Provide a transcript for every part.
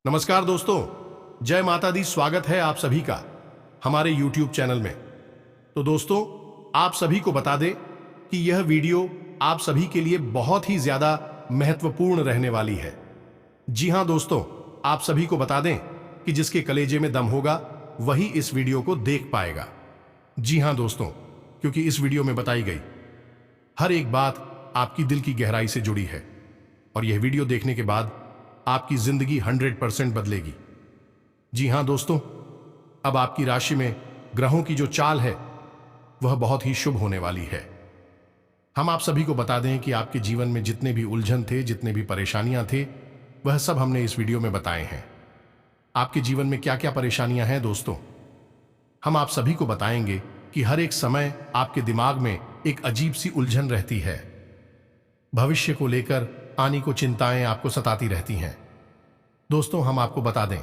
नमस्कार दोस्तों, जय माता दी। स्वागत है आप सभी का हमारे YouTube चैनल में। तो दोस्तों, आप सभी को बता दें कि यह वीडियो आप सभी के लिए बहुत ही ज्यादा महत्वपूर्ण रहने वाली है। जी हां दोस्तों, आप सभी को बता दें कि जिसके कलेजे में दम होगा वही इस वीडियो को देख पाएगा। जी हां दोस्तों, क्योंकि इस वीडियो में बताई गई हर एक बात आपकी दिल की गहराई से जुड़ी है और यह वीडियो देखने के बाद आपकी जिंदगी 100% बदलेगी। जी हां दोस्तों, अब आपकी राशि में ग्रहों की जो चाल है वह बहुत ही शुभ होने वाली है। हम आप सभी को बता दें कि आपके जीवन में जितने भी उलझन थे, जितने भी परेशानियां थे, वह सब हमने इस वीडियो में बताए हैं। आपके जीवन में क्या क्या परेशानियां हैं दोस्तों, हम आप सभी को बताएंगे कि हर एक समय आपके दिमाग में एक अजीब सी उलझन रहती है। भविष्य को लेकर आने को चिंताएं आपको सताती रहती हैं। दोस्तों, हम आपको बता दें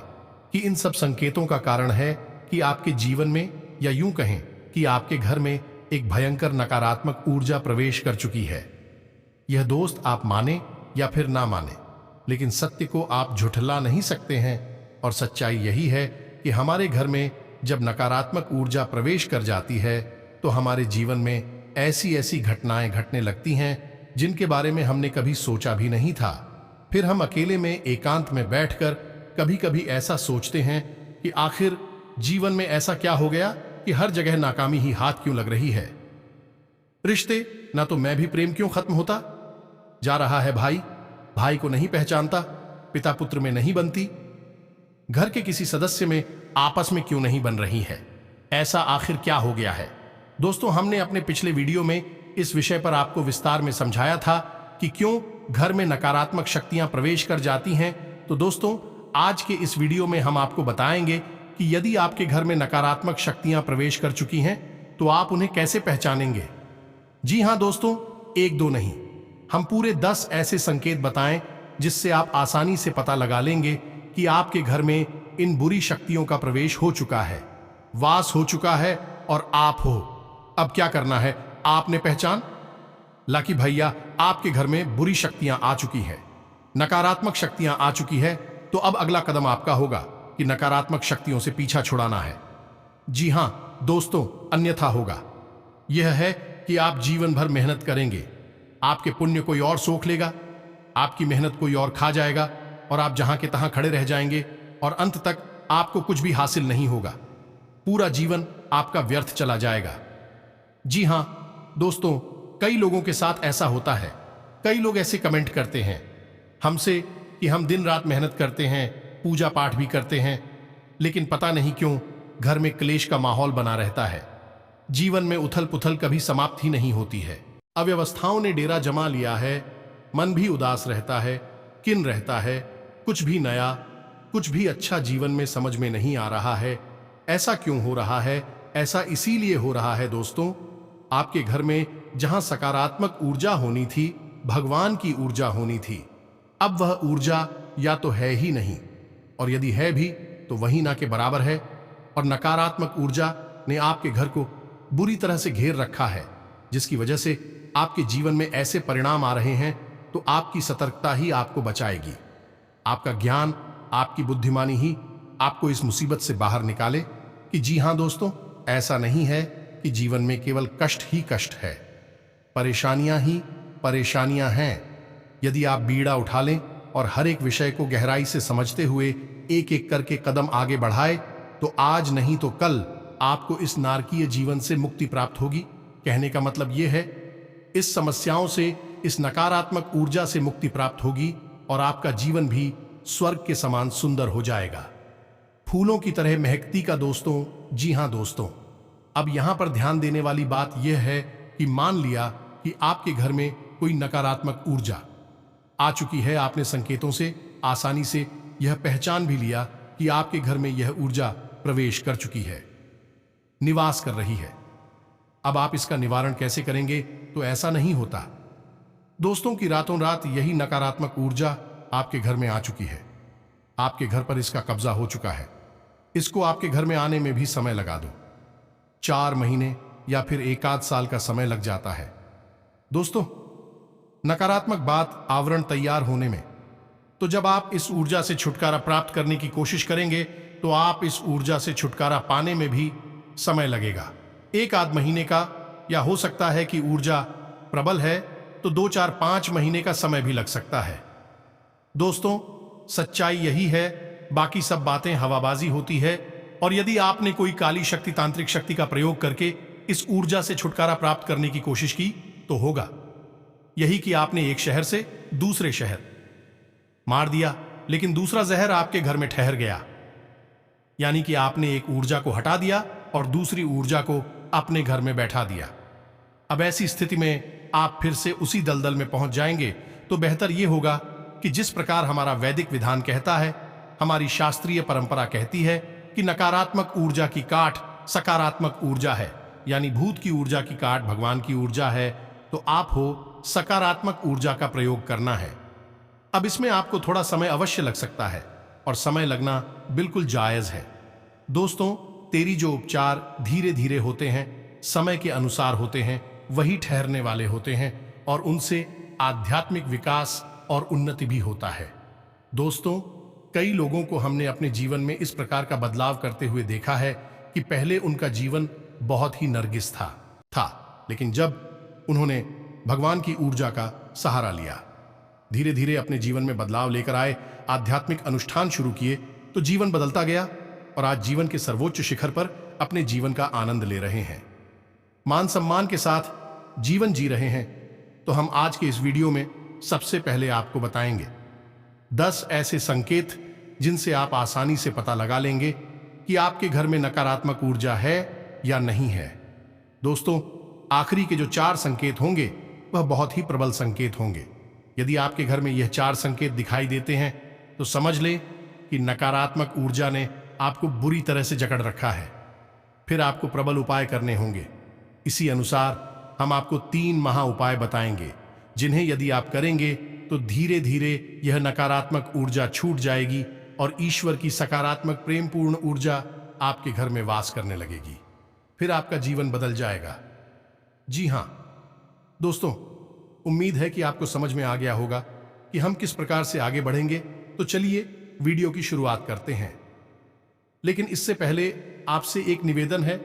कि इन सब संकेतों का कारण है कि आपके जीवन में, या यूं कहें कि आपके घर में एक भयंकर नकारात्मक ऊर्जा प्रवेश कर चुकी है। यह दोस्त आप माने या फिर ना माने, लेकिन सत्य को आप झुठला नहीं सकते हैं। और सच्चाई यही है कि हमारे घर में जब नकारात्मक ऊर्जा प्रवेश कर जाती है तो हमारे जीवन में ऐसी ऐसी घटनाएं घटने लगती हैं जिनके बारे में हमने कभी सोचा भी नहीं था। फिर हम अकेले में एकांत में बैठकर कभी कभी ऐसा सोचते हैं कि आखिर जीवन में ऐसा क्या हो गया कि हर जगह नाकामी ही हाथ क्यों लग रही है। रिश्ते, ना तो मैं भी प्रेम क्यों खत्म होता जा रहा है, भाई को नहीं पहचानता, पिता पुत्र में नहीं बनती, घर के किसी सदस्य में आपस में क्यों नहीं बन रही है, ऐसा आखिर क्या हो गया है। दोस्तों, हमने अपने पिछले वीडियो में इस विषय पर आपको विस्तार में समझाया था कि क्यों घर में नकारात्मक शक्तियां प्रवेश कर जाती हैं। तो दोस्तों, आज के इस वीडियो में हम आपको बताएंगे कि यदि आपके घर में नकारात्मक शक्तियां प्रवेश कर चुकी हैं तो आप उन्हें कैसे पहचानेंगे। जी हां दोस्तों, एक दो नहीं, हम पूरे 10 ऐसे संकेत बताएं जिससे आप आसानी से पता लगा लेंगे कि आपके घर में इन बुरी शक्तियों का प्रवेश हो चुका है, वास हो चुका है और आप हो। अब क्या करना है, आपने पहचान ला कि भैया आपके घर में बुरी शक्तियां आ चुकी है, नकारात्मक शक्तियां आ चुकी है। तो अब अगला कदम आपका होगा कि नकारात्मक शक्तियों से पीछा छुड़ाना है। जी हां दोस्तों, अन्यथा होगा यह है कि आप जीवन भर मेहनत करेंगे, आपके पुण्य कोई और सोख लेगा, आपकी मेहनत कोई और खा जाएगा और आप जहां के तहां खड़े रह जाएंगे और अंत तक आपको कुछ भी हासिल नहीं होगा। पूरा जीवन आपका व्यर्थ चला जाएगा। जी हां दोस्तों, कई लोगों के साथ ऐसा होता है। कई लोग ऐसे कमेंट करते हैं हमसे कि हम दिन रात मेहनत करते हैं, पूजा पाठ भी करते हैं, लेकिन पता नहीं क्यों घर में क्लेश का माहौल बना रहता है। जीवन में उथल पुथल कभी समाप्त ही नहीं होती है। अव्यवस्थाओं ने डेरा जमा लिया है, मन भी उदास रहता है, किन रहता है, कुछ भी नया, कुछ भी अच्छा जीवन में समझ में नहीं आ रहा है। ऐसा क्यों हो रहा है? ऐसा इसीलिए हो रहा है दोस्तों, आपके घर में जहां सकारात्मक ऊर्जा होनी थी, भगवान की ऊर्जा होनी थी, अब वह ऊर्जा या तो है ही नहीं, और यदि है भी तो वही ना के बराबर है। और नकारात्मक ऊर्जा ने आपके घर को बुरी तरह से घेर रखा है, जिसकी वजह से आपके जीवन में ऐसे परिणाम आ रहे हैं। तो आपकी सतर्कता ही आपको बचाएगी, आपका ज्ञान, आपकी बुद्धिमानी ही आपको इस मुसीबत से बाहर निकाले। कि जी हां दोस्तों, ऐसा नहीं है कि जीवन में केवल कष्ट ही कष्ट है, परेशानियां ही परेशानियां हैं। यदि आप बीड़ा उठा लें और हर एक विषय को गहराई से समझते हुए एक एक करके कदम आगे बढ़ाए तो आज नहीं तो कल आपको इस नारकीय जीवन से मुक्ति प्राप्त होगी। कहने का मतलब यह है, इस समस्याओं से, इस नकारात्मक ऊर्जा से मुक्ति प्राप्त होगी और आपका जीवन भी स्वर्ग के समान सुंदर हो जाएगा, फूलों की तरह महकती का दोस्तों। जी हां दोस्तों, अब यहां पर ध्यान देने वाली बात यह है कि मान लिया कि आपके घर में कोई नकारात्मक ऊर्जा आ चुकी है, आपने संकेतों से आसानी से यह पहचान भी लिया कि आपके घर में यह ऊर्जा प्रवेश कर चुकी है, निवास कर रही है। अब आप इसका निवारण कैसे करेंगे? तो ऐसा नहीं होता दोस्तों कि रातों रात यही नकारात्मक ऊर्जा आपके घर में आ चुकी है, आपके घर पर इसका कब्जा हो चुका है। इसको आपके घर में आने में भी समय लगा दो, 4 महीने या फिर 1 आध साल का समय लग जाता है। दोस्तों, नकारात्मक बात आवरण तैयार होने में तो जब आप इस ऊर्जा से छुटकारा प्राप्त करने की कोशिश करेंगे तो आप इस ऊर्जा से छुटकारा पाने में भी समय लगेगा, 1 आध महीने का, या हो सकता है कि ऊर्जा प्रबल है तो 2, 4, 5 महीने का समय भी लग सकता है। दोस्तों, सच्चाई यही है, बाकी सब बातें हवाबाजी होती है। और यदि आपने कोई काली शक्ति, तांत्रिक शक्ति का प्रयोग करके इस ऊर्जा से छुटकारा प्राप्त करने की कोशिश की तो होगा यही कि आपने एक शहर से दूसरे शहर मार दिया, लेकिन दूसरा जहर आपके घर में ठहर गया। यानी कि आपने एक ऊर्जा को हटा दिया और दूसरी ऊर्जा को अपने घर में बैठा दिया। अब ऐसी स्थिति में आप फिर से उसी दलदल में पहुंच जाएंगे। तो बेहतर यह होगा कि जिस प्रकार हमारा वैदिक विधान कहता है, हमारी शास्त्रीय परंपरा कहती है कि नकारात्मक ऊर्जा की काट सकारात्मक ऊर्जा है, यानी भूत की ऊर्जा की काट भगवान की ऊर्जा है, तो आप हो सकारात्मक ऊर्जा का प्रयोग करना है। अब इसमें आपको थोड़ा समय अवश्य लग सकता है और समय लगना बिल्कुल जायज है। दोस्तों, तेरी जो उपचार धीरे धीरे होते हैं, समय के अनुसार होते हैं, वही ठहरने वाले होते हैं और उनसे आध्यात्मिक विकास और उन्नति भी होता है। दोस्तों, कई लोगों को हमने अपने जीवन में इस प्रकार का बदलाव करते हुए देखा है कि पहले उनका जीवन बहुत ही नरगिस था, लेकिन जब उन्होंने भगवान की ऊर्जा का सहारा लिया, धीरे धीरे अपने जीवन में बदलाव लेकर आए, आध्यात्मिक अनुष्ठान शुरू किए, तो जीवन बदलता गया और आज जीवन के सर्वोच्च शिखर पर अपने जीवन का आनंद ले रहे हैं, मान सम्मान के साथ जीवन जी रहे हैं। तो हम आज के इस वीडियो में सबसे पहले आपको बताएंगे 10 ऐसे संकेत जिनसे आप आसानी से पता लगा लेंगे कि आपके घर में नकारात्मक ऊर्जा है या नहीं है। दोस्तों, आखिरी के जो 4 संकेत होंगे वह बहुत ही प्रबल संकेत होंगे। यदि आपके घर में यह 4 संकेत दिखाई देते हैं तो समझ लें कि नकारात्मक ऊर्जा ने आपको बुरी तरह से जकड़ रखा है। फिर आपको प्रबल उपाय करने होंगे। इसी अनुसार हम आपको 3 महा उपाय बताएंगे, जिन्हें यदि आप करेंगे तो धीरे धीरे यह नकारात्मक ऊर्जा छूट जाएगी और ईश्वर की सकारात्मक प्रेमपूर्ण ऊर्जा आपके घर में वास करने लगेगी। फिर आपका जीवन बदल जाएगा। जी हां दोस्तों, उम्मीद है कि आपको समझ में आ गया होगा कि हम किस प्रकार से आगे बढ़ेंगे। तो चलिए वीडियो की शुरुआत करते हैं। लेकिन इससे पहले आपसे एक निवेदन है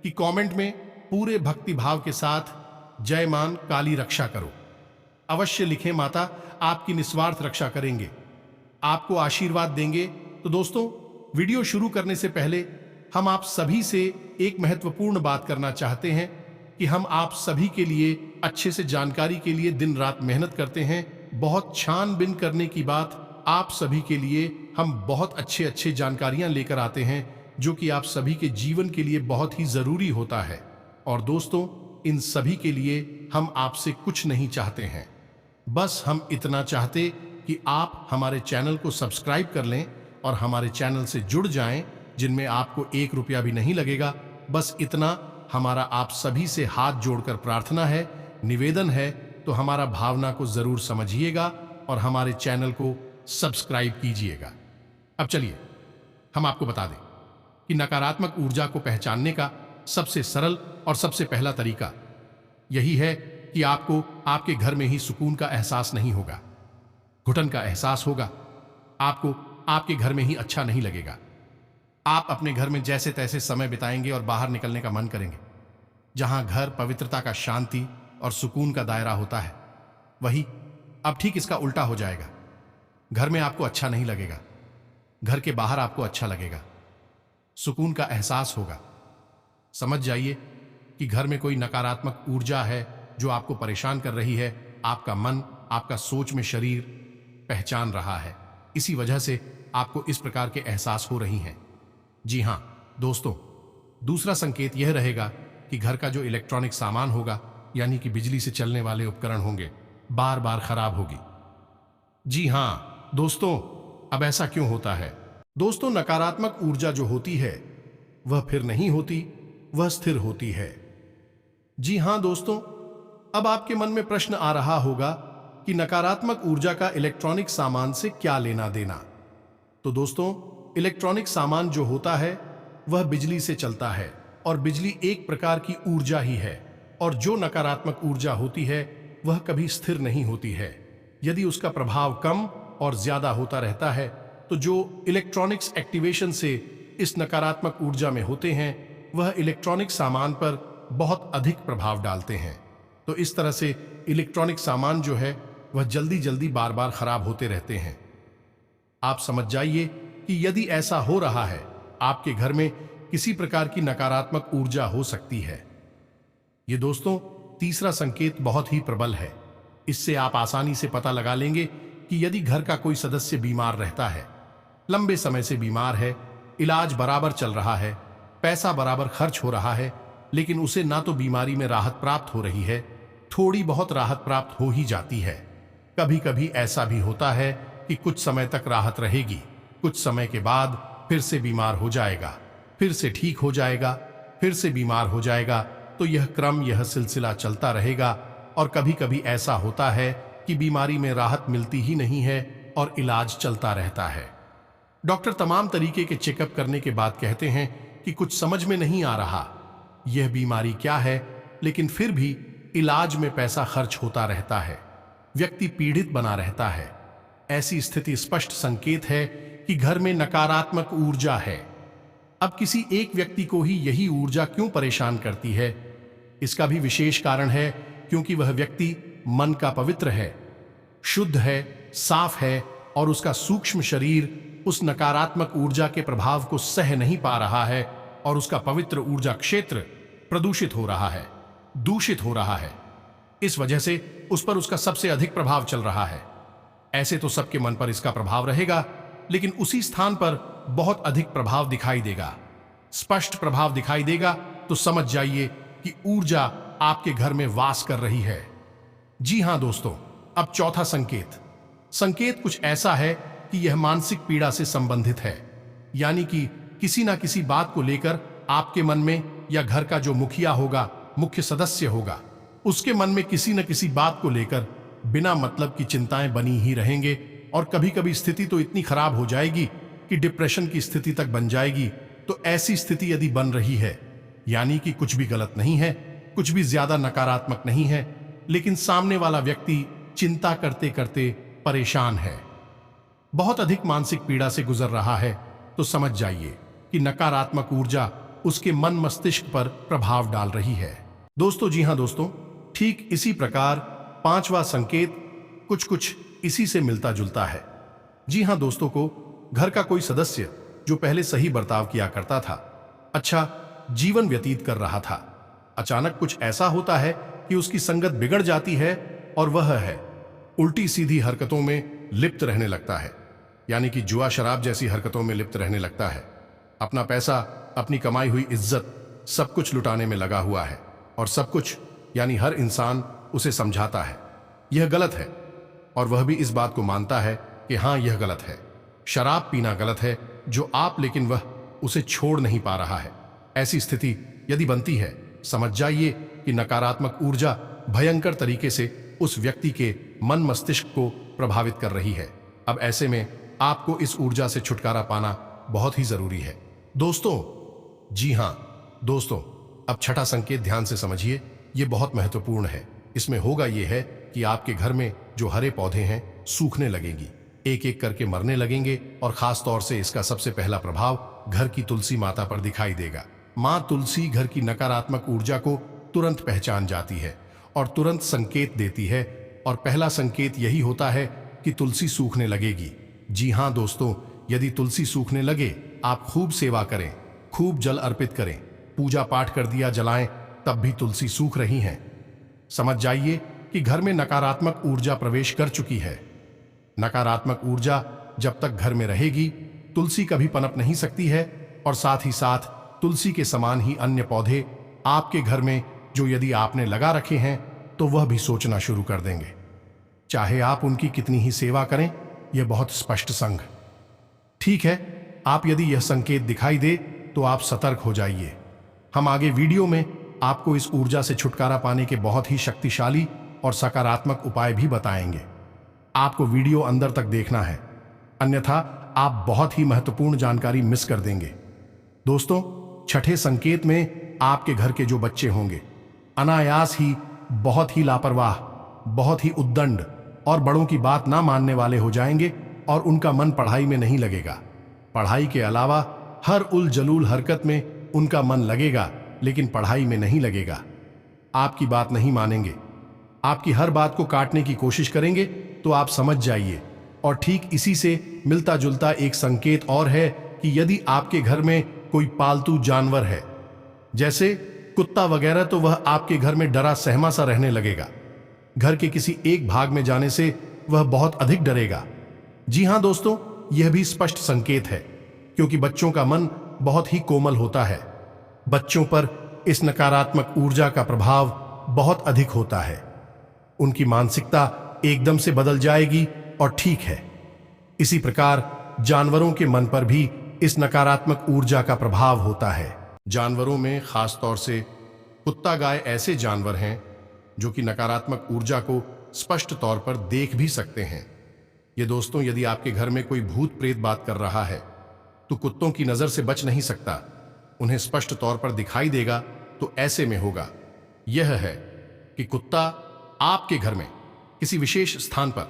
कि कमेंट में पूरे भक्ति भाव के साथ जय मान काली रक्षा करो अवश्य लिखें। माता आपकी निस्वार्थ रक्षा करेंगे, आपको आशीर्वाद देंगे। तो दोस्तों, वीडियो शुरू करने से पहले हम आप सभी से एक महत्वपूर्ण बात करना चाहते हैं कि हम आप सभी के लिए अच्छे से जानकारी के लिए दिन रात मेहनत करते हैं। बहुत छानबीन करने की बात, आप सभी के लिए हम बहुत अच्छे जानकारियां लेकर आते हैं जो कि आप सभी के जीवन के लिए बहुत ही जरूरी होता है। और दोस्तों, इन सभी के लिए हम आपसे कुछ नहीं चाहते हैं, बस हम इतना चाहते कि आप हमारे चैनल को सब्सक्राइब कर लें और हमारे चैनल से जुड़ जाएं, जिनमें आपको 1 रुपया भी नहीं लगेगा। बस इतना हमारा आप सभी से हाथ जोड़कर प्रार्थना है, निवेदन है। तो हमारा भावना को जरूर समझिएगा और हमारे चैनल को सब्सक्राइब कीजिएगा। अब चलिए हम आपको बता दें कि नकारात्मक ऊर्जा को पहचानने का सबसे सरल और सबसे पहला तरीका यही है कि आपको आपके घर में ही सुकून का एहसास नहीं होगा, घुटन का एहसास होगा। आपको आपके घर में ही अच्छा नहीं लगेगा। आप अपने घर में जैसे तैसे समय बिताएंगे और बाहर निकलने का मन करेंगे। जहां घर पवित्रता का, शांति और सुकून का दायरा होता है, वही अब ठीक इसका उल्टा हो जाएगा। घर में आपको अच्छा नहीं लगेगा, घर के बाहर आपको अच्छा लगेगा, सुकून का एहसास होगा। समझ जाइए कि घर में कोई नकारात्मक ऊर्जा है जो आपको परेशान कर रही है। आपका मन, आपका सोच में शरीर पहचान रहा है। इसी वजह से आपको इस प्रकार के एहसास हो रही हैं। जी हां दोस्तों, दूसरा संकेत यह रहेगा कि घर का जो इलेक्ट्रॉनिक सामान होगा, यानी कि बिजली से चलने वाले उपकरण होंगे, बार बार खराब होगी। जी हां दोस्तों, अब ऐसा क्यों होता है? दोस्तों, नकारात्मक ऊर्जा जो होती है वह फिर नहीं होती, वह स्थिर होती है। जी हां दोस्तों, अब आपके मन में प्रश्न आ रहा होगा कि नकारात्मक ऊर्जा का इलेक्ट्रॉनिक सामान से क्या लेना देना। तो दोस्तों, इलेक्ट्रॉनिक सामान जो होता है वह बिजली से चलता है और बिजली एक प्रकार की ऊर्जा ही है। और जो नकारात्मक ऊर्जा होती है वह कभी स्थिर नहीं होती है। यदि उसका प्रभाव कम और ज्यादा होता रहता है तो जो इलेक्ट्रॉनिक्स एक्टिवेशन से इस नकारात्मक ऊर्जा में होते हैं वह इलेक्ट्रॉनिक सामान पर बहुत अधिक प्रभाव डालते हैं। तो इस तरह से इलेक्ट्रॉनिक सामान जो है वह जल्दी जल्दी बार बार खराब होते रहते हैं। आप समझ जाइए कि यदि ऐसा हो रहा है आपके घर में किसी प्रकार की नकारात्मक ऊर्जा हो सकती है। ये दोस्तों तीसरा संकेत बहुत ही प्रबल है। इससे आप आसानी से पता लगा लेंगे कि यदि घर का कोई सदस्य बीमार रहता है, लंबे समय से बीमार है, इलाज बराबर चल रहा है, पैसा बराबर खर्च हो रहा है, लेकिन उसे ना तो बीमारी में राहत प्राप्त हो रही है, थोड़ी बहुत राहत प्राप्त हो ही जाती है। कभी कभी ऐसा भी होता है कि कुछ समय तक राहत रहेगी, कुछ समय के बाद फिर से बीमार हो जाएगा, फिर से ठीक हो जाएगा, फिर से बीमार हो जाएगा। तो यह क्रम, यह सिलसिला चलता रहेगा। और कभी कभी ऐसा होता है कि बीमारी में राहत मिलती ही नहीं है और इलाज चलता रहता है। डॉक्टर तमाम तरीके के चेकअप करने के बाद कहते हैं कि कुछ समझ में नहीं आ रहा यह बीमारी क्या है, लेकिन फिर भी इलाज में पैसा खर्च होता रहता है, व्यक्ति पीड़ित बना रहता है। ऐसी स्थिति स्पष्ट संकेत है कि घर में नकारात्मक ऊर्जा है। अब किसी एक व्यक्ति को ही यही ऊर्जा क्यों परेशान करती है? इसका भी विशेष कारण है, क्योंकि वह व्यक्ति मन का पवित्र है, शुद्ध है, साफ है और उसका सूक्ष्म शरीर उस नकारात्मक ऊर्जा के प्रभाव को सह नहीं पा रहा है और उसका पवित्र ऊर्जा क्षेत्र प्रदूषित हो रहा है, दूषित हो रहा है। इस वजह से उस पर उसका सबसे अधिक प्रभाव चल रहा है। ऐसे तो सबके मन पर इसका प्रभाव रहेगा, लेकिन उसी स्थान पर बहुत अधिक प्रभाव दिखाई देगा, स्पष्ट प्रभाव दिखाई देगा। तो समझ जाइए कि ऊर्जा आपके घर में वास कर रही है। जी हां दोस्तों, अब चौथा संकेत कुछ ऐसा है कि यह मानसिक पीड़ा से संबंधित है। यानी कि किसी ना किसी बात को लेकर आपके मन में, या घर का जो मुखिया होगा, मुख्य सदस्य होगा, उसके मन में किसी न किसी बात को लेकर बिना मतलब की चिंताएं बनी ही रहेंगे। और कभी कभी स्थिति तो इतनी खराब हो जाएगी कि डिप्रेशन की स्थिति तक बन जाएगी। तो ऐसी स्थिति यदि बन रही है, यानी कि कुछ भी गलत नहीं है, कुछ भी ज्यादा नकारात्मक नहीं है, लेकिन सामने वाला व्यक्ति चिंता करते करते परेशान है, बहुत अधिक मानसिक पीड़ा से गुजर रहा है, तो समझ जाइए कि नकारात्मक ऊर्जा उसके मन मस्तिष्क पर प्रभाव डाल रही है। दोस्तों, जी हां दोस्तों, ठीक इसी प्रकार पांचवा संकेत कुछ इसी से मिलता जुलता है। जी हां दोस्तों, को घर का कोई सदस्य जो पहले सही बर्ताव किया करता था, अच्छा जीवन व्यतीत कर रहा था, अचानक कुछ ऐसा होता है कि उसकी संगत बिगड़ जाती है और वह है उल्टी सीधी हरकतों में लिप्त रहने लगता है। यानी कि जुआ शराब जैसी हरकतों में लिप्त रहने लगता है। अपना पैसा, अपनी कमाई हुई इज्जत सब कुछ लुटाने में लगा हुआ है, और सब कुछ यानी हर इंसान उसे समझाता है यह गलत है, और वह भी इस बात को मानता है कि हां यह गलत है, शराब पीना गलत है जो आप, लेकिन वह उसे छोड़ नहीं पा रहा है। ऐसी स्थिति यदि बनती है, समझ जाइए कि नकारात्मक ऊर्जा भयंकर तरीके से उस व्यक्ति के मन मस्तिष्क को प्रभावित कर रही है। अब ऐसे में आपको इस ऊर्जा से छुटकारा पाना बहुत ही जरूरी है दोस्तों। जी हां दोस्तों, अब छठा संकेत ध्यान से समझिए, यह बहुत महत्वपूर्ण है। इसमें होगा यह है कि आपके घर में जो हरे पौधे हैं सूखने लगेंगी, एक एक करके मरने लगेंगे, और खास तौर से इसका सबसे पहला प्रभाव घर की तुलसी माता पर दिखाई देगा। मां तुलसी घर की नकारात्मक ऊर्जा को तुरंत पहचान जाती है और तुरंत संकेत देती है, और पहला संकेत यही होता है कि तुलसी सूखने लगेगी। जी हां दोस्तों, यदि तुलसी सूखने लगे, आप खूब सेवा करें, खूब जल अर्पित करें, पूजा पाठ कर दिया जलाएं, तब भी तुलसी सूख रही हैं, समझ जाइए कि घर में नकारात्मक ऊर्जा प्रवेश कर चुकी है। नकारात्मक ऊर्जा जब तक घर में रहेगी, तुलसी कभी पनप नहीं सकती है, और साथ ही साथ तुलसी के समान ही अन्य पौधे आपके घर में जो यदि आपने लगा रखे हैं, तो वह भी सोचना शुरू कर देंगे, चाहे आप उनकी कितनी ही सेवा करें। यह बहुत स्पष्ट संग ठीक है। आप यदि यह संकेत दिखाई दे तो आप सतर्क हो जाइए। हम आगे वीडियो में आपको इस ऊर्जा से छुटकारा पाने के बहुत ही शक्तिशाली और सकारात्मक उपाय भी बताएंगे। आपको वीडियो अंदर तक देखना है, अन्यथा आप बहुत ही महत्वपूर्ण जानकारी मिस कर देंगे। दोस्तों, छठे संकेत में आपके घर के जो बच्चे होंगे अनायास ही बहुत ही लापरवाह, बहुत ही उद्दंड और बड़ों की बात ना मानने वाले हो जाएंगे, और उनका मन पढ़ाई में नहीं लगेगा। पढ़ाई के अलावा हर उल जलूल हरकत में उनका मन लगेगा, लेकिन पढ़ाई में नहीं लगेगा। आपकी बात नहीं मानेंगे, आपकी हर बात को काटने की कोशिश करेंगे, तो आप समझ जाइए। और ठीक इसी से मिलता जुलता एक संकेत और है कि यदि आपके घर में कोई पालतू जानवर है, जैसे कुत्ता वगैरह, तो वह आपके घर में डरा सहमा सा रहने लगेगा। घर के किसी एक भाग में जाने से वह बहुत अधिक डरेगा। जी हां दोस्तों, यह भी स्पष्ट संकेत है, क्योंकि बच्चों का मन बहुत ही कोमल होता है। बच्चों पर इस नकारात्मक ऊर्जा का प्रभाव बहुत अधिक होता है। उनकी मानसिकता एकदम से बदल जाएगी और ठीक है। इसी प्रकार जानवरों के मन पर भी इस नकारात्मक ऊर्जा का प्रभाव होता है। जानवरों में खास तौर से कुत्ता, गाय ऐसे जानवर हैं जो कि नकारात्मक ऊर्जा को स्पष्ट तौर पर देख भी सकते हैं। ये दोस्तों, यदि आपके घर में कोई भूत प्रेत बात कर रहा है, तो कुत्तों की नजर से बच नहीं सकता। उन्हें स्पष्ट तौर पर दिखाई देगा, तो ऐसे में होगा यह है कि कुत्ता आपके घर में किसी विशेष स्थान पर,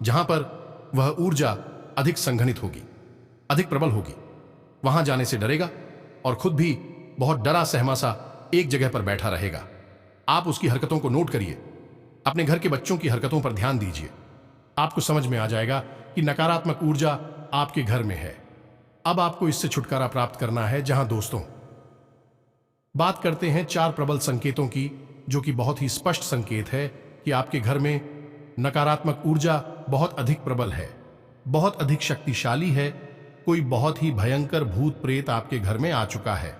जहां पर वह ऊर्जा अधिक संघनित होगी, अधिक प्रबल होगी, वहां जाने से डरेगा और खुद भी बहुत डरा सहमा सा एक जगह पर बैठा रहेगा। आप उसकी हरकतों को नोट करिए, अपने घर के बच्चों की हरकतों पर ध्यान दीजिए। आपको समझ में आ जाएगा कि नकारात्मक ऊर्जा आपके घर में है। अब आपको इससे छुटकारा प्राप्त करना है। जहां दोस्तों, बात करते हैं 4 प्रबल संकेतों की, जो कि बहुत ही स्पष्ट संकेत है कि आपके घर में नकारात्मक ऊर्जा बहुत अधिक प्रबल है, बहुत अधिक शक्तिशाली है। कोई बहुत ही भयंकर भूत प्रेत आपके घर में आ चुका है।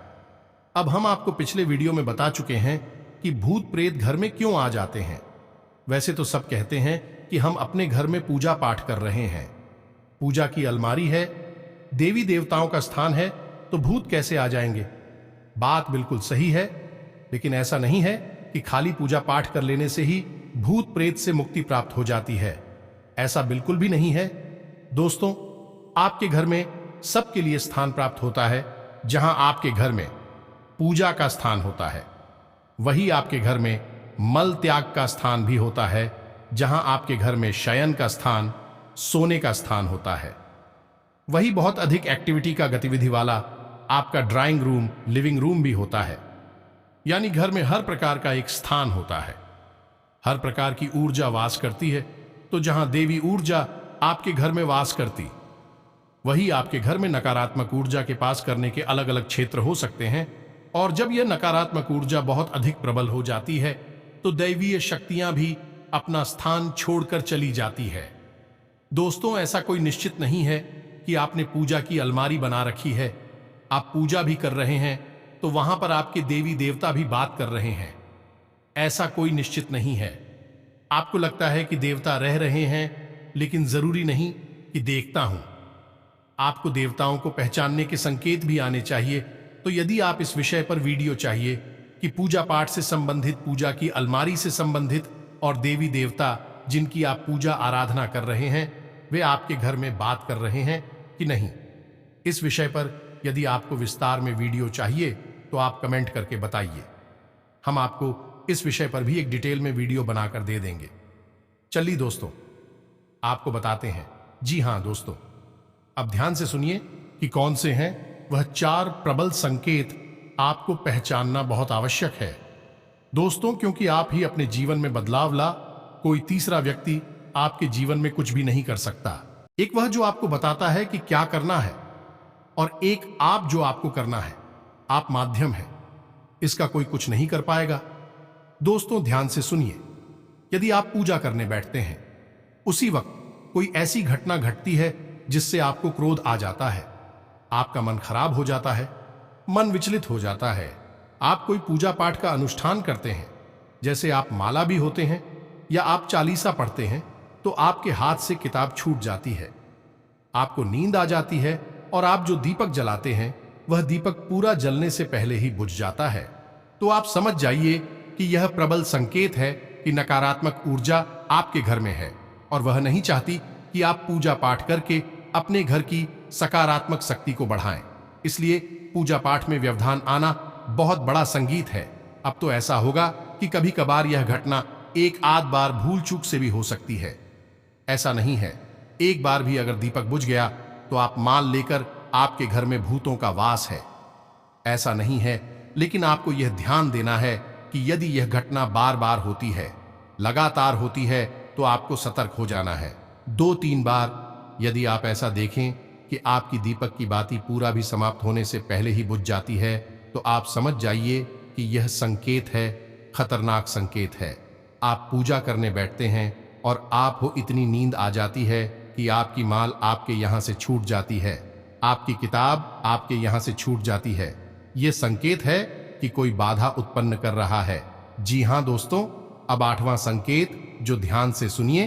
अब हम आपको पिछले वीडियो में बता चुके हैं कि भूत प्रेत घर में क्यों आ जाते हैं। वैसे तो सब कहते हैं कि हम अपने घर में पूजा पाठ कर रहे हैं, पूजा की अलमारी है, देवी देवताओं का स्थान है, तो भूत कैसे आ जाएंगे। बात बिल्कुल सही है, लेकिन ऐसा नहीं है कि खाली पूजा पाठ कर लेने से ही भूत प्रेत से मुक्ति प्राप्त हो जाती है। ऐसा बिल्कुल भी नहीं है दोस्तों। आपके घर में सबके लिए स्थान प्राप्त होता है। जहां आपके घर में पूजा का स्थान होता है, वही आपके घर में मल त्याग का स्थान भी होता है। जहां आपके घर में शयन का स्थान, सोने का स्थान होता है, वही बहुत अधिक एक्टिविटी का गतिविधि वाला आपका ड्राइंग रूम, लिविंग रूम भी होता है। यानी घर में हर प्रकार का एक स्थान होता है, हर प्रकार की ऊर्जा वास करती है। तो जहां देवी ऊर्जा आपके घर में वास करती, वही आपके घर में नकारात्मक ऊर्जा के पास करने के अलग अलग क्षेत्र हो सकते हैं। और जब यह नकारात्मक ऊर्जा बहुत अधिक प्रबल हो जाती है, तो दैवीय शक्तियां भी अपना स्थान छोड़कर चली जाती है। दोस्तों, ऐसा कोई निश्चित नहीं है कि आपने पूजा की अलमारी बना रखी है, आप पूजा भी कर रहे हैं, तो वहां पर आपके देवी देवता भी बात कर रहे हैं। ऐसा कोई निश्चित नहीं है। आपको लगता है कि देवता रह रहे हैं, लेकिन जरूरी नहीं कि देखता हूं। आपको देवताओं को पहचानने के संकेत भी आने चाहिए। तो यदि आप इस विषय पर वीडियो चाहिए कि पूजा पाठ से संबंधित, पूजा की अलमारी से संबंधित और देवी देवता जिनकी आप पूजा आराधना कर रहे हैं, वे आपके घर में बात कर रहे हैं कि नहीं, इस विषय पर यदि आपको विस्तार में वीडियो चाहिए तो आप कमेंट करके बताइए। हम आपको इस विषय पर भी एक डिटेल में वीडियो बनाकर दे देंगे। चलिए दोस्तों, आपको बताते हैं। जी हां दोस्तों, अब ध्यान से सुनिए कि कौन से हैं वह 4 प्रबल संकेत आपको पहचानना बहुत आवश्यक है दोस्तों, क्योंकि आप ही अपने जीवन में बदलाव ला, कोई तीसरा व्यक्ति आपके जीवन में कुछ भी नहीं कर सकता। एक वह जो आपको बताता है कि क्या करना है, और एक आप जो आपको करना है। आप माध्यम हैं, इसका कोई कुछ नहीं कर पाएगा। दोस्तों ध्यान से सुनिए, यदि आप पूजा करने बैठते हैं, उसी वक्त कोई ऐसी घटना घटती है जिससे आपको क्रोध आ जाता है, आपका मन खराब हो जाता है, मन विचलित हो जाता है। आप कोई पूजा पाठ का अनुष्ठान करते हैं, जैसे आप माला भी होते हैं या आप चालीसा पढ़ते हैं, तो आपके हाथ से किताब छूट जाती है, आपको नींद आ जाती है, और आप जो दीपक जलाते हैं वह दीपक पूरा जलने से पहले ही बुझ जाता है। तो आप समझ जाइए कि यह प्रबल संकेत है कि नकारात्मक ऊर्जा आपके घर में है, और वह नहीं चाहती कि आप पूजा पाठ करके अपने घर की सकारात्मक शक्ति को बढ़ाएं। इसलिए पूजा पाठ में व्यवधान आना बहुत बड़ा संगीत है। अब तो ऐसा होगा कि कभी कभार यह घटना एक आध बार भूल चूक से भी हो सकती है। ऐसा नहीं है, एक बार भी अगर दीपक बुझ गया तो आप मान लेकर आपके घर में भूतों का वास है। ऐसा नहीं है, लेकिन आपको यह ध्यान देना है कि यदि यह घटना बार बार होती है, लगातार होती है, तो आपको सतर्क हो जाना है। 2-3 बार यदि आप ऐसा देखें कि आपकी दीपक की बाती पूरा भी समाप्त होने से पहले ही बुझ जाती है, तो आप समझ जाइए कि यह संकेत है, खतरनाक संकेत है। आप पूजा करने बैठते हैं और आपको इतनी नींद आ जाती है कि आपकी माल आपके यहाँ से छूट जाती है, आपकी किताब आपके यहाँ से छूट जाती है। यह संकेत है कि कोई बाधा उत्पन्न कर रहा है। जी हाँ दोस्तों, अब 8वां संकेत, जो ध्यान से सुनिए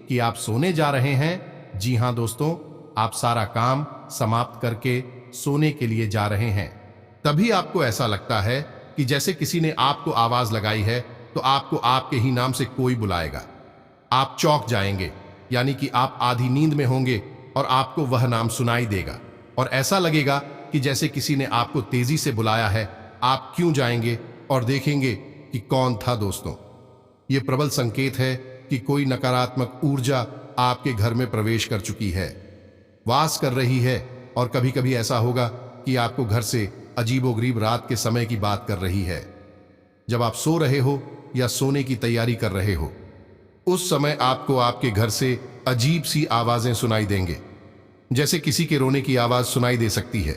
कि आप सोने जा रहे हैं। जी हाँ दोस्तों, आप सारा काम समाप्त करके सोने के लिए जा रहे हैं। तभी आपको ऐसा लगता है कि जैसे किसी ने आपको आवाज लगाई है, तो आपको आपके ही नाम से कोई बुलाएगा। आप चौंक जाएंगे, यानी कि आप आधी नींद में होंगे और आपको वह नाम सुनाई देगा और ऐसा लगेगा कि जैसे किसी ने आपको तेजी से बुलाया है। आप क्यों जाएंगे और देखेंगे कि कौन था। दोस्तों, यह प्रबल संकेत है कि कोई नकारात्मक ऊर्जा आपके घर में प्रवेश कर चुकी है, वास कर रही है। और कभी कभी ऐसा होगा कि आपको घर से अजीबोगरीब रात के समय की बात कर रही है, जब आप सो रहे हो या सोने की तैयारी कर रहे हो। उस समय आपको आपके घर से अजीब सी आवाजें सुनाई देंगे, जैसे किसी के रोने की आवाज सुनाई दे सकती है,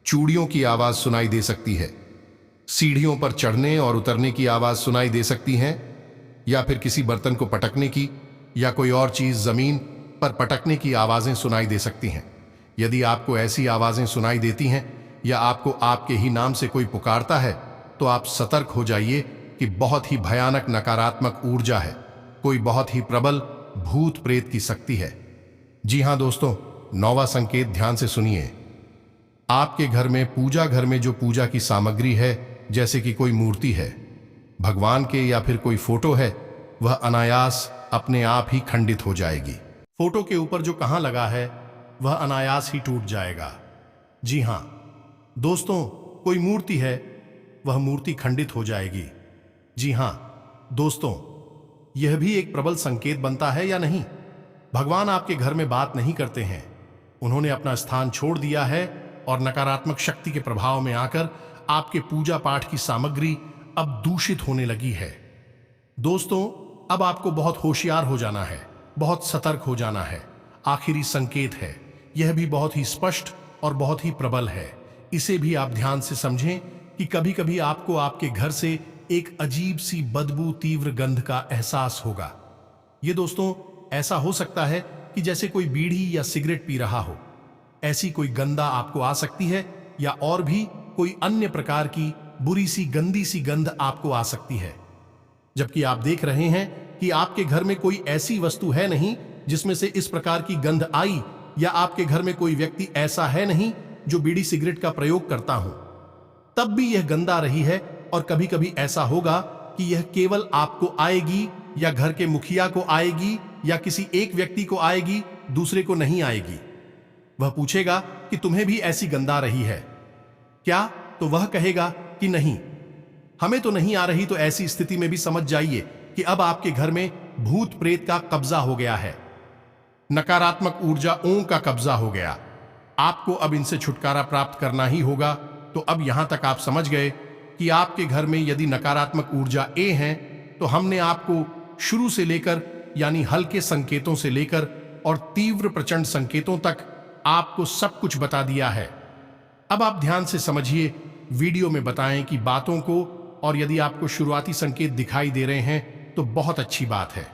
चूड़ियों की आवाज सुनाई दे सकती है, सीढ़ियों पर चढ़ने और उतरने की आवाज सुनाई दे सकती है, या फिर किसी बर्तन को पटकने की या कोई और चीज जमीन पर पटकने की आवाजें सुनाई दे सकती हैं। यदि आपको ऐसी आवाजें सुनाई देती हैं या आपको आपके ही नाम से कोई पुकारता है, तो आप सतर्क हो जाइए कि बहुत ही भयानक नकारात्मक ऊर्जा है, कोई बहुत ही प्रबल भूत प्रेत की शक्ति है। जी हाँ दोस्तों, 9वां संकेत ध्यान से सुनिए। आपके घर में, पूजा घर में जो पूजा की सामग्री है, जैसे कि कोई मूर्ति है, भगवान के या फिर कोई फोटो है, वह अनायास अपने आप ही खंडित हो जाएगी। फोटो के ऊपर जो कहां लगा है वह अनायास ही टूट जाएगा। जी हां दोस्तों, कोई मूर्ति है, वह मूर्ति खंडित हो जाएगी। जी हां दोस्तों, यह भी एक प्रबल संकेत बनता है या नहीं। भगवान आपके घर में बात नहीं करते हैं, उन्होंने अपना स्थान छोड़ दिया है और नकारात्मक शक्ति के प्रभाव में आकर आपके पूजा पाठ की सामग्री अब दूषित होने लगी है। दोस्तों, अब आपको बहुत होशियार हो जाना है, बहुत सतर्क हो जाना है। आखिरी संकेत है, यह भी बहुत ही स्पष्ट और बहुत ही प्रबल है। इसे भी आप ध्यान से समझें कि कभी कभी आपको आपके घर से एक अजीब सी बदबू, तीव्र गंध का एहसास होगा। ये दोस्तों ऐसा हो सकता है कि जैसे कोई बीड़ी या सिगरेट पी रहा हो, ऐसी कोई गंदा आपको आ सकती है, या और भी कोई अन्य प्रकार की बुरी सी, गंदी सी गंध आपको आ सकती है। जबकि आप देख रहे हैं कि आपके घर में कोई ऐसी वस्तु है नहीं जिसमें से इस प्रकार की गंध आई, या आपके घर में कोई व्यक्ति ऐसा है नहीं जो बीड़ी सिगरेट का प्रयोग करता हो, तब भी यह गंध आ रही है। और कभी कभी ऐसा होगा कि यह केवल आपको आएगी, या घर के मुखिया को आएगी, या किसी एक व्यक्ति को आएगी, दूसरे को नहीं आएगी। वह पूछेगा कि तुम्हें भी ऐसी गंध आ रही है क्या, तो वह कहेगा कि नहीं, हमें तो नहीं आ रही। तो ऐसी स्थिति में भी समझ जाइए कि अब आपके घर में भूत प्रेत का कब्जा हो गया है, नकारात्मक ऊर्जाओं का कब्जा हो गया। आपको अब इनसे छुटकारा प्राप्त करना ही होगा। तो अब यहां तक आप समझ गए कि आपके घर में यदि नकारात्मक ऊर्जा ए है, तो हमने आपको शुरू से लेकर, यानी हल्के संकेतों से लेकर और तीव्र प्रचंड संकेतों तक आपको सब कुछ बता दिया है। अब आप ध्यान से समझिए, वीडियो में बताएं कि बातों को, और यदि आपको शुरुआती संकेत दिखाई दे रहे हैं तो बहुत अच्छी बात है,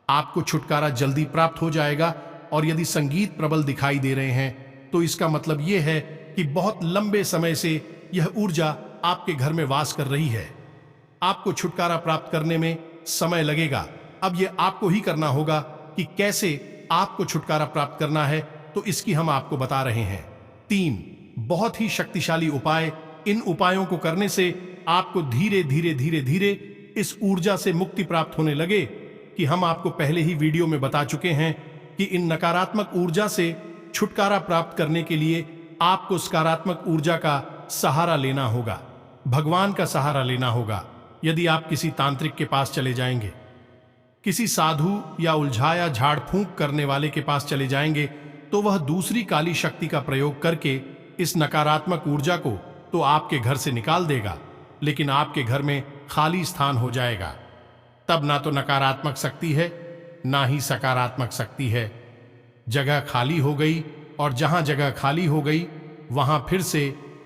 आपको छुटकारा जल्दी प्राप्त हो जाएगा। और यदि संगीत प्रबल दिखाई दे रहे हैं तो इसका मतलब यह है कि बहुत लंबे समय से यह ऊर्जा आपके घर में वास कर रही है। आपको छुटकारा प्राप्त करने में समय लगेगा। अब यह आपको ही करना होगा कि कैसे आपको छुटकारा प्राप्त करना है, तो इसकी हम आपको बता रहे हैं 3 बहुत ही शक्तिशाली उपाय। इन उपायों को करने से आपको धीरे धीरे धीरे धीरे इस ऊर्जा से मुक्ति प्राप्त होने लगे, कि हम आपको पहले ही वीडियो में बता चुके हैं कि इन नकारात्मक ऊर्जा से छुटकारा प्राप्त करने के लिए आपको सकारात्मक ऊर्जा का सहारा लेना होगा, भगवान का सहारा लेना होगा। यदि आप किसी तांत्रिक के पास चले जाएंगे, किसी साधु या उलझाया झाड़ फूंक करने वाले के पास चले जाएंगे तो वह दूसरी काली शक्ति का प्रयोग करके इस नकारात्मक ऊर्जा को तो आपके घर से निकाल देगा, लेकिन आपके घर में खाली स्थान हो जाएगा। तब ना तो नकारात्मक शक्ति है, ना ही सकारात्मक शक्ति है। जगह खाली हो गई, और जहां जगह खाली हो गई वहां फिर से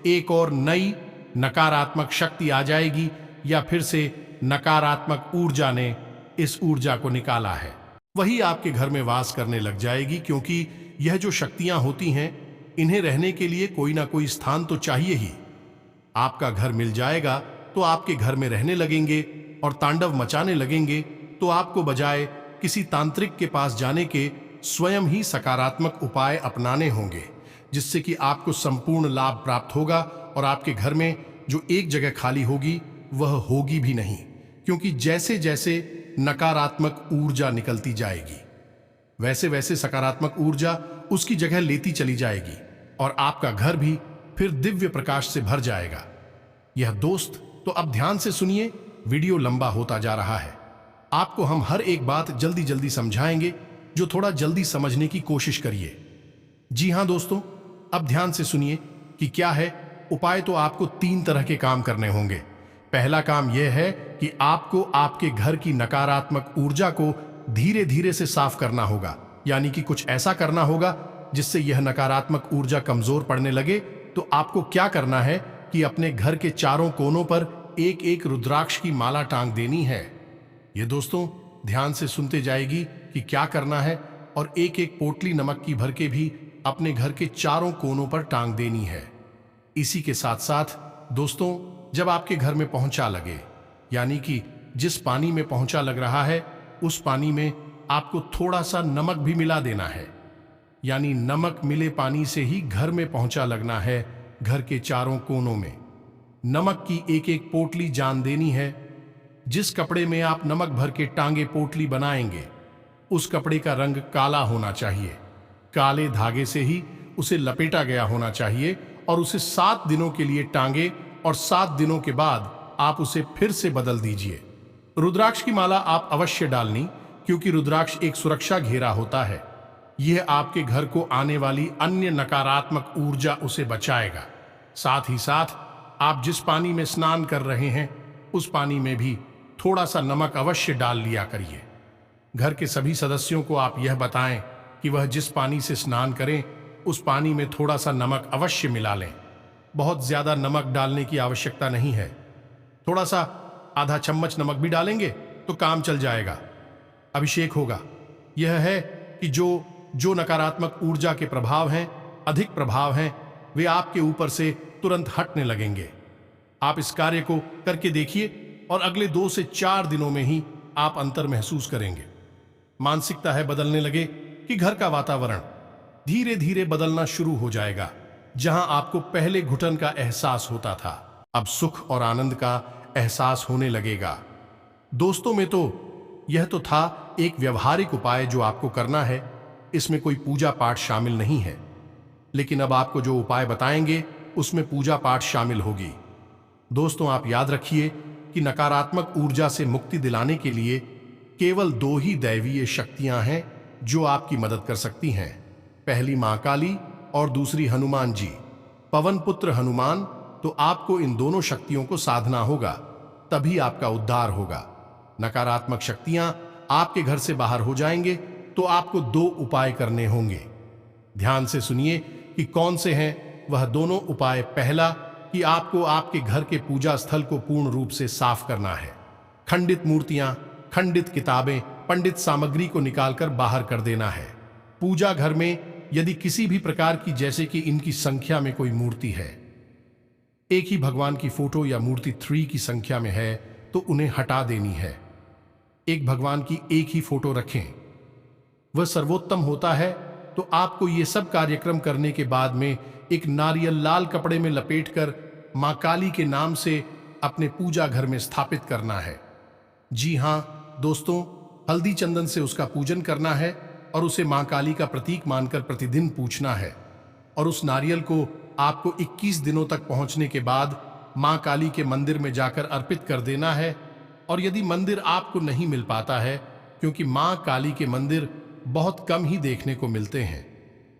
एक और नई नकारात्मक शक्ति आ जाएगी, या फिर से नकारात्मक ऊर्जा ने इस ऊर्जा को निकाला है, वही आपके घर में वास करने लग जाएगी। क्योंकि यह जो शक्तियां होती हैं, इन्हें रहने के लिए कोई ना कोई स्थान तो चाहिए ही। आपका घर मिल जाएगा तो आपके घर में रहने लगेंगे और तांडव मचाने लगेंगे, तो आपको बजाय किसी तांत्रिक के पास जाने के स्वयं ही सकारात्मक उपाय अपनाने होंगे, जिससे कि आपको संपूर्ण लाभ प्राप्त होगा और आपके घर में जो एक जगह खाली होगी वह होगी भी नहीं। क्योंकि जैसे जैसे नकारात्मक ऊर्जा निकलती जाएगी वैसे वैसे सकारात्मक ऊर्जा उसकी जगह लेती चली जाएगी और आपका घर भी फिर दिव्य प्रकाश से भर जाएगा। यह दोस्त तो अब ध्यान से सुनिए, वीडियो लंबा होता जा रहा है। आपको हम हर एक बात जल्दी जल्दी समझाएंगे, जो थोड़ा जल्दी समझने की कोशिश करिए। जी हां दोस्तों, अब ध्यान से सुनिए कि क्या है उपाय। तो आपको 3 तरह के काम करने होंगे। पहला काम यह है कि आपको आपके घर की नकारात्मक ऊर्जा को धीरे धीरे से साफ करना होगा, यानी कि कुछ ऐसा करना होगा जिससे यह नकारात्मक ऊर्जा कमजोर पड़ने लगे। तो आपको क्या करना है कि अपने घर के चारों कोनों पर एक एक रुद्राक्ष की माला टांग देनी है। ये दोस्तों ध्यान से सुनते जाएगी कि क्या करना है, और एक एक पोटली नमक की भर के भी अपने घर के चारों कोनों पर टांग देनी है। इसी के साथ साथ दोस्तों, जब आपके घर में पहुंचा लगे, यानी कि जिस पानी में पहुंचा लग रहा है उस पानी में आपको थोड़ा सा नमक भी मिला देना है। यानी नमक मिले पानी से ही घर में पहुंचा लगना है। घर के चारों कोनों में नमक की एक एक पोटली जान देनी है। जिस कपड़े में आप नमक भर के टांगे पोटली बनाएंगे उस कपड़े का रंग काला होना चाहिए। काले धागे से ही उसे लपेटा गया होना चाहिए और उसे 7 दिनों के लिए टांगे, और 7 दिनों के बाद आप उसे फिर से बदल दीजिए। रुद्राक्ष की माला आप अवश्य डालनी, क्योंकि रुद्राक्ष एक सुरक्षा घेरा होता है। यह आपके घर को आने वाली अन्य नकारात्मक ऊर्जा उसे बचाएगा। साथ ही साथ आप जिस पानी में स्नान कर रहे हैं उस पानी में भी थोड़ा सा नमक अवश्य डाल लिया करिए। घर के सभी सदस्यों को आप यह बताएं कि वह जिस पानी से स्नान करें उस पानी में थोड़ा सा नमक अवश्य मिला लें। बहुत ज्यादा नमक डालने की आवश्यकता नहीं है, थोड़ा सा आधा चम्मच नमक भी डालेंगे तो काम चल जाएगा। अभिषेक होगा। यह है कि जो नकारात्मक ऊर्जा के प्रभाव हैं, अधिक प्रभाव हैं, वे आपके ऊपर से तुरंत हटने लगेंगे। आप इस कार्य को करके देखिए और अगले 2 से 4 दिनों में ही आप अंतर महसूस करेंगे। मानसिकता है बदलने लगे कि घर का वातावरण धीरे धीरे बदलना शुरू हो जाएगा। जहां आपको पहले घुटन का एहसास होता था, अब सुख और आनंद का एहसास होने लगेगा। दोस्तों में तो यह तो था एक व्यवहारिक उपाय जो आपको करना है, इसमें कोई पूजा पाठ शामिल नहीं है। लेकिन अब आपको जो उपाय बताएंगे उसमें पूजा पाठ शामिल होगी। दोस्तों आप याद रखिए कि नकारात्मक ऊर्जा से मुक्ति दिलाने के लिए केवल 2 ही दैवीय शक्तियां हैं जो आपकी मदद कर सकती हैं। पहली मां काली और दूसरी हनुमान जी। पवन पुत्र हनुमान। तो आपको इन दोनों शक्तियों को साधना होगा, तभी आपका उद्धार होगा। नकारात्मक शक्तियां आपके घर से बाहर हो जाएंगे तो आपको 2 उपाय करने होंगे। ध्यान से सुनिए कि कौन से हैं वह दोनों उपाय। पहला कि आपको आपके घर के पूजा स्थल को पूर्ण रूप से साफ करना है। खंडित मूर्तियां, खंडित किताबें, पंडित सामग्री को निकालकर बाहर कर देना है। पूजा घर में यदि किसी भी प्रकार की, जैसे कि इनकी संख्या में कोई मूर्ति है, एक ही भगवान की फोटो या मूर्ति 3 की संख्या में है, तो उन्हें हटा देनी है। एक भगवान की एक ही फोटो रखें, वह सर्वोत्तम होता है। तो आपको ये सब कार्यक्रम करने के बाद में एक नारियल लाल कपड़े में लपेटकर मां काली के नाम से अपने पूजा घर में स्थापित करना है। जी हां दोस्तों, हल्दी चंदन से उसका पूजन करना है और उसे मां काली का प्रतीक मानकर प्रतिदिन पूछना है। और उस नारियल को आपको 21 दिनों तक पहुंचने के बाद मां काली के मंदिर में जाकर अर्पित कर देना है। और यदि मंदिर आपको नहीं मिल पाता है क्योंकि मां काली के मंदिर बहुत कम ही देखने को मिलते हैं,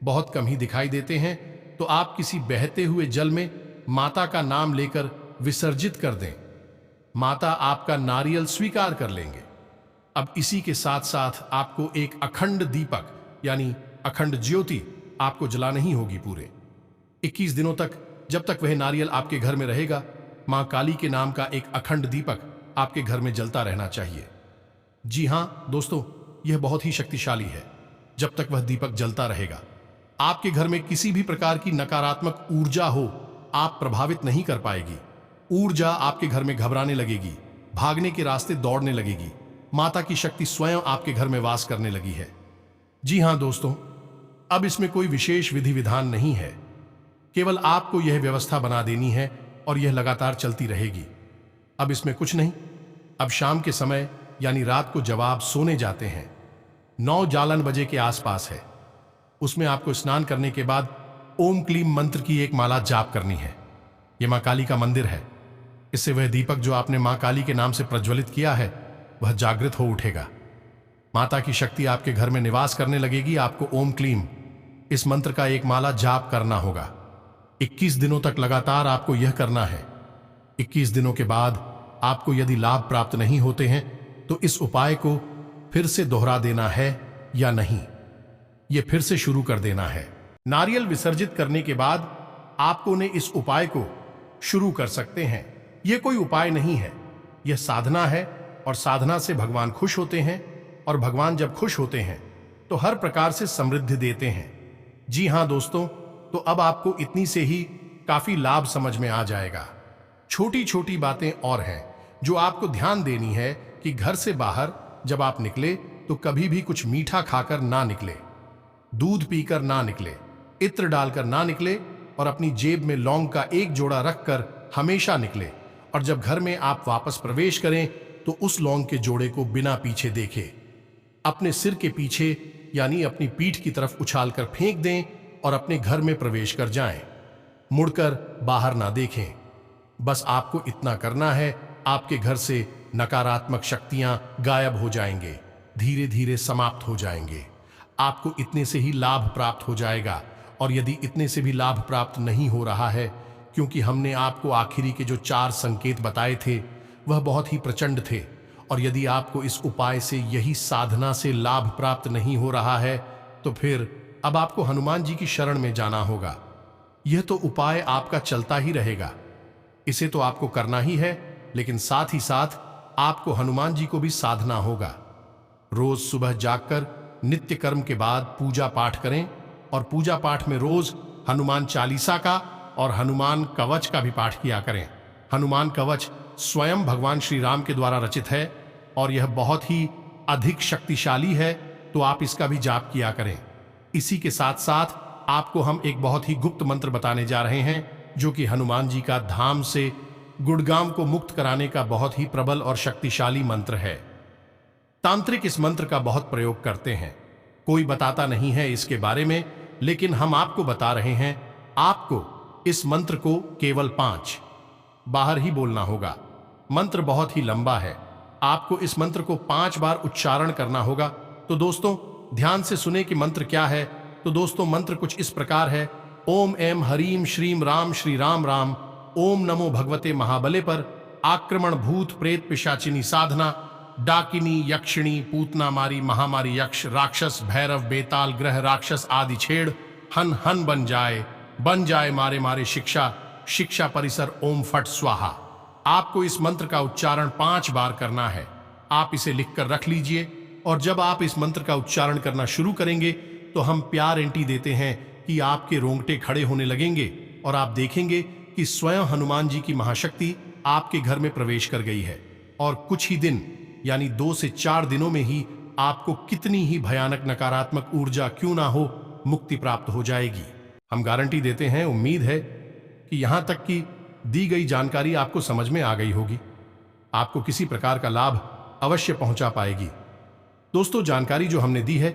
बहुत कम ही दिखाई देते हैं। तो आप किसी बहते हुए जल में माता का नाम लेकर विसर्जित कर दें, माता आपका नारियल स्वीकार कर लेंगे। अब इसी के साथ साथ आपको एक अखंड दीपक यानी अखंड ज्योति आपको जलानी ही होगी पूरे 21 दिनों तक। जब तक वह नारियल आपके घर में रहेगा, मां काली के नाम का एक अखंड दीपक आपके घर में जलता रहना चाहिए। जी हां दोस्तों, यह बहुत ही शक्तिशाली है। जब तक वह दीपक जलता रहेगा, आपके घर में किसी भी प्रकार की नकारात्मक ऊर्जा हो, आप प्रभावित नहीं कर पाएगी। ऊर्जा आपके घर में घबराने लगेगी, भागने के रास्ते दौड़ने लगेगी। माता की शक्ति स्वयं आपके घर में वास करने लगी है। जी हां दोस्तों, अब इसमें कोई विशेष विधि विधान नहीं है, केवल आपको यह व्यवस्था बना देनी है और यह लगातार चलती रहेगी। अब इसमें कुछ नहीं। अब शाम के समय यानी रात को जब आप सोने जाते हैं, 9 बजे के आसपास है, उसमें आपको स्नान करने के बाद ओम क्लीम मंत्र की एक माला जाप करनी है। यह मां काली का मंदिर है। इससे वह दीपक जो आपने मां काली के नाम से प्रज्वलित किया है, वह जागृत हो उठेगा। माता की शक्ति आपके घर में निवास करने लगेगी। आपको ओम क्लीम इस मंत्र का एक माला जाप करना होगा। 21 दिनों तक लगातार आपको यह करना है। 21 दिनों के बाद आपको यदि लाभ प्राप्त नहीं होते हैं तो इस उपाय को फिर से दोहरा देना है या नहीं, यह फिर से शुरू कर देना है। नारियल विसर्जित करने के बाद आपको ने इस उपाय को शुरू कर सकते हैं। यह कोई उपाय नहीं है, यह साधना है और साधना से भगवान खुश होते हैं और भगवान जब खुश होते हैं तो हर प्रकार से समृद्धि देते हैं। जी हां दोस्तों, तो अब आपको इतनी से ही काफी लाभ समझ में आ जाएगा। छोटी छोटी बातें और हैं जो आपको ध्यान देनी है कि घर से बाहर जब आप निकले तो कभी भी कुछ मीठा खाकर ना निकले, दूध पीकर ना निकले, इत्र डालकर ना निकले और अपनी जेब में लौंग का एक जोड़ा रखकर हमेशा निकले। और जब घर में आप वापस प्रवेश करें तो उस लौंग के जोड़े को बिना पीछे देखे अपने सिर के पीछे यानी अपनी पीठ की तरफ उछालकर फेंक दें और अपने घर में प्रवेश कर जाएं। मुड़कर बाहर ना देखें। बस आपको इतना करना है, आपके घर से नकारात्मक शक्तियां गायब हो जाएंगे, धीरे धीरे समाप्त हो जाएंगे। आपको इतने से ही लाभ प्राप्त हो जाएगा। और यदि इतने से भी लाभ प्राप्त नहीं हो रहा है, क्योंकि हमने आपको आखिरी के जो 4 संकेत बताए थे वह बहुत ही प्रचंड थे, और यदि आपको इस उपाय से, यही साधना से लाभ प्राप्त नहीं हो रहा है, तो फिर अब आपको हनुमान जी की शरण में जाना होगा। यह तो उपाय आपका चलता ही रहेगा, इसे तो आपको करना ही है, लेकिन साथ ही साथ आपको हनुमान जी को भी साधना होगा। रोज सुबह जागकर नित्य कर्म के बाद पूजा पाठ करें, और पूजा पाठ में रोज हनुमान चालीसा का और हनुमान कवच का भी पाठ किया करें। हनुमान कवच स्वयं भगवान श्री राम के द्वारा रचित है और यह बहुत ही अधिक शक्तिशाली है, तो आप इसका भी जाप किया करें। इसी के साथ साथ आपको हम एक बहुत ही गुप्त मंत्र बताने जा रहे हैं, जो कि हनुमान जी का धाम से गुड़गांव को मुक्त कराने का बहुत ही प्रबल और शक्तिशाली मंत्र है। तांत्रिक इस मंत्र का बहुत प्रयोग करते हैं, कोई बताता नहीं है इसके बारे में, लेकिन हम आपको बता रहे हैं। आपको इस मंत्र को केवल 5 बार ही बोलना होगा। मंत्र बहुत ही लंबा है, आपको इस मंत्र को 5 बार उच्चारण करना होगा। तो दोस्तों ध्यान से सुने कि मंत्र क्या है। तो दोस्तों मंत्र कुछ इस प्रकार है। ओम ऐं हरीम श्रीम राम श्री राम राम। ओम नमो भगवते महाबले पर। आक्रमण भूत प्रेत पिशाचिनी साधना, डाकिनी यक्षिणी पूतना मारी महामारी यक्ष राक्षस भैरव बेताल ग्रह राक्षस आदि छेड़ हन हन बन जाए मारे मारे शिक्षा शिक्षा परिसर ओम फट स्वाहा। आपको इस मंत्र का उच्चारण 5 बार करना है। आप इसे लिखकर रख लीजिए, और जब आप इस मंत्र का उच्चारण करना शुरू करेंगे तो हम प्यार एंटी देते हैं कि आपके रोंगटे खड़े होने लगेंगे और आप देखेंगे कि स्वयं हनुमान जी की महाशक्ति आपके घर में प्रवेश कर गई है। और कुछ ही दिन यानी 2 से 4 दिनों में ही आपको कितनी ही भयानक नकारात्मक ऊर्जा क्यों ना हो, मुक्ति प्राप्त हो जाएगी। हम गारंटी देते हैं। उम्मीद है कि यहां तक की दी गई जानकारी आपको समझ में आ गई होगी, आपको किसी प्रकार का लाभ अवश्य पहुंचा पाएगी। दोस्तों जानकारी जो हमने दी है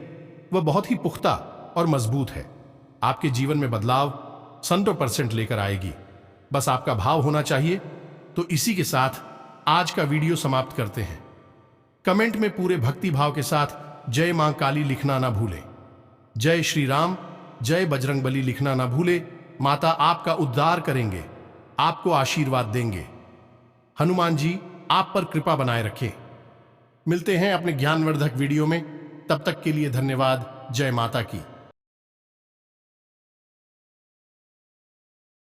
वह बहुत ही पुख्ता और मजबूत है, आपके जीवन में बदलाव 100% लेकर आएगी। बस आपका भाव होना चाहिए। तो इसी के साथ आज का वीडियो समाप्त करते हैं। कमेंट में पूरे भक्ति भाव के साथ जय मां काली लिखना ना भूलें। जय श्री राम, जय बजरंगबली लिखना ना भूले। माता आपका उद्धार करेंगे, आपको आशीर्वाद देंगे। हनुमान जी आप पर कृपा बनाए रखें। मिलते हैं अपने ज्ञानवर्धक वीडियो में, तब तक के लिए धन्यवाद। जय माता की।